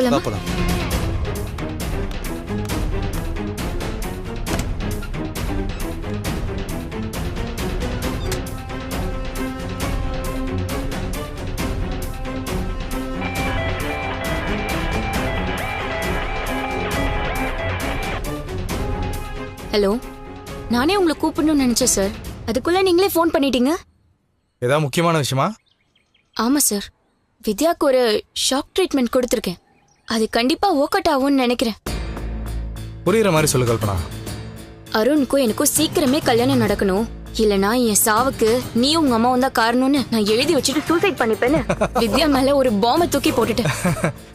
போலாமா? போலாம். ஹலோ, நானே உங்களை கூப்பிடணும்னு நினைச்சேன் சார். அதுக்குள்ள நீங்களே ஃபோன் பண்ணிட்டீங்க. ஏதாவது முக்கியமான விஷயமா? ஆமா சார், வித்யாக்கு ஒரு ஷாக் ட்ரீட்மெண்ட் கொடுத்துருக்கேன். அது கண்டிப்பா ஒர்க் அவுட் ஆகும்னு நினைக்கிறேன். புரியுற மாதிரி சொல்லு கல்பனா. அருணுக்கும் எனக்கும் சீக்கிரமே கல்யாணம் நடக்கணும், இல்லனா என் சாவுக்கு நீ உங்க அம்மாவும் தான் காரணம்னு நான் எழுதி வச்சுட்டு சூசைட் பண்ணிப்பேன்னு வித்யா மேல ஒரு பாம்பை தூக்கி போட்டுட்டேன்.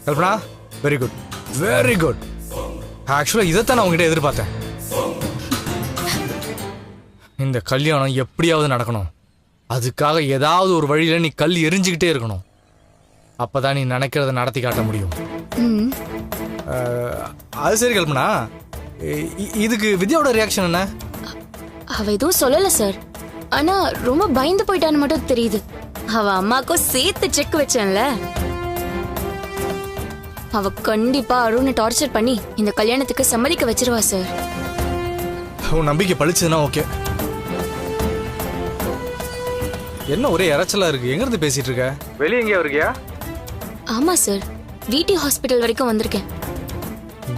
Kalpana, very good, very good. ஆக்சுவலா இதைத்தான் நான் உங்ககிட்ட எதிர்பார்த்தேன். இந்த கல்யாணம் எப்படியாவது நடக்கணும். அதுக்காக ஏதாவது ஒரு வழியில நீ கல் எரிஞ்சுக்கிட்டே இருக்கணும். அப்பதான் நீ நினைக்கிறத நடத்தி காட்ட முடியும். அது சரி கல்பனா, இதுக்கு வித்யாவோட ரியாக்ஷன் என்ன? அவ எதுவும் சொல்லல சார். ஆனா ரொம்ப பயந்து போயிட்டான்னு மட்டும் தெரியுது. அவ அம்மாக்கும் சேர்த்து செக் வச்சேன்ல. அவ கண்டிப்பா அருணை டார்ச்சர் பண்ணி இந்த கல்யாணத்துக்கு சம்மதிக்க வச்சிருவா சார். உன் நம்பிக்கை பழிச்சதுன்னா ஓகே. என்ன ஒரே இறைச்சலா இருக்கு? எங்க இருந்து பேசிட்டு இருக்க? வெளியே எங்கேயா இருக்கியா? ஆமா சார், விடி ஹாஸ்பிட்டல் வரைக்கும் வந்திருக்கேன்.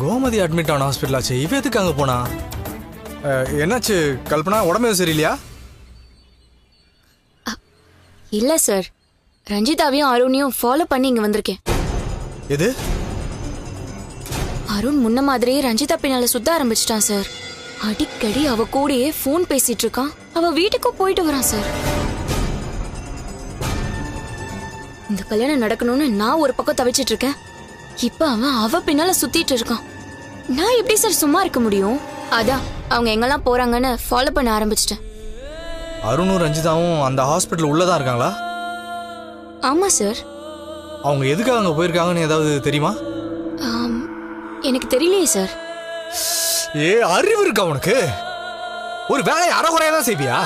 கோமதி அட்மிட் ஆன ஹாஸ்பிட்டல் ஆச்சு. இவ எதுக்கு அங்க போனா? என்னாச்சு கல்பனா, உடம்பு சரியில்லையா? இல்ல சார், ரஞ்சிதாவையும் அருணையும் ஃபாலோ பண்ணி இங்க வந்திருக்கேன். எது? அருண் முன்ன மாதிரியே ரஞ்சிதா பின்னால சுத்த ஆரம்பிச்சிட்டான் சார். அடிக்கடி அவ கூடயே போன் பேசிட்டு இருக்கான். அவ வீட்டுக்கும் போயிட்டு வரான் சார். இந்த கல்யாணம் நடக்கணும்னு நான் ஒரு பக்கம் தவிச்சிட்டு இருக்கேன். இப்ப அவன் அவ பின்னால சுத்திட்டு இருக்கான். நான் எப்படி சார் சும்மா இருக்க முடியும்? அதான் அவங்க எங்கெல்லாம் போறாங்கன்னு ஃபாலோ பண்ண ஆரம்பிச்சிட்டேன். அருணும் ரஞ்சிதாவும் அந்த ஹாஸ்பிட்டல் உள்ளதான் இருக்காங்களா? ஆமா சார். அவங்க எதுக்காக அங்க போயிருக்காங்கன்னு ஏதாவது தெரியுமா? எனக்கு தெரியலையே சார். ஏ, அறிவு இருக்கா உனக்கு? ஒரு வேலையை அறகுறையா தான் செய்வியா?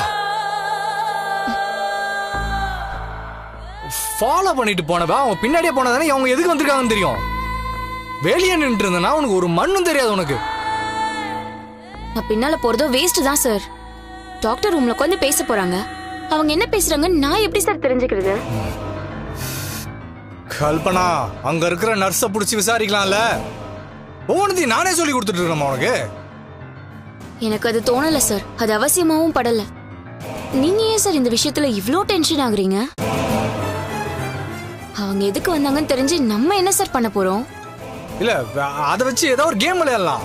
ஃபாலோ பண்ணிட்டு போனவா அவங்க பின்னாடியே போனதானே அவங்க எதுக்கு வந்திருக்காங்கன்னு தெரியும். வெளியே நின்று இருந்தனா உனக்கு ஒரு மண்ணும் தெரியாது. உனக்கு நான் பின்னால போறதோ வேஸ்ட் தான் சார். டாக்டர் ரூம்ல உட்காந்து பேச போறாங்க. அவங்க என்ன பேசுறாங்கன்னு நான் எப்படி சார் தெரிஞ்சுக்கிறது? கல்பனா, அங்க இருக்கிற நர்ஸை பிடிச்சி விசாரிக்கலாம்ல. ஒவ்வொன்றையும் நானே சொல்லி கொடுத்துட்டு இருக்கேன் உனக்கு. எனக்கு அது தோணல சார். அது அவசியமாவும் படல. நீங்க ஏன் சார் இந்த விஷயத்துல இவ்ளோ டென்ஷன் ஆகுறீங்க? அவங்க எதுக்கு வந்தாங்கன்னு தெரிஞ்சு நம்ம என்ன சார் பண்ண போறோம்? இல்ல, அதை வச்சு ஏதோ ஒரு கேம் விளையாடலாம்.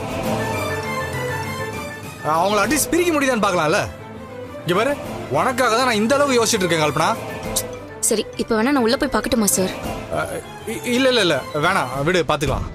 அவங்கள அட்லீஸ்ட் பிரிக்க முடியுதான்னு பார்க்கலாம்ல. இங்க பாரு, உனக்காக தான் நான் இந்த அளவுக்கு யோசிச்சுட்டு இருக்கேன் கல்பனா. சரி, இப்ப வேணா நான் உள்ள போய் பார்க்கட்டுமா சார்? இல்ல இல்ல இல்ல, வேணாம், விடு, பாத்துக்கலாம்.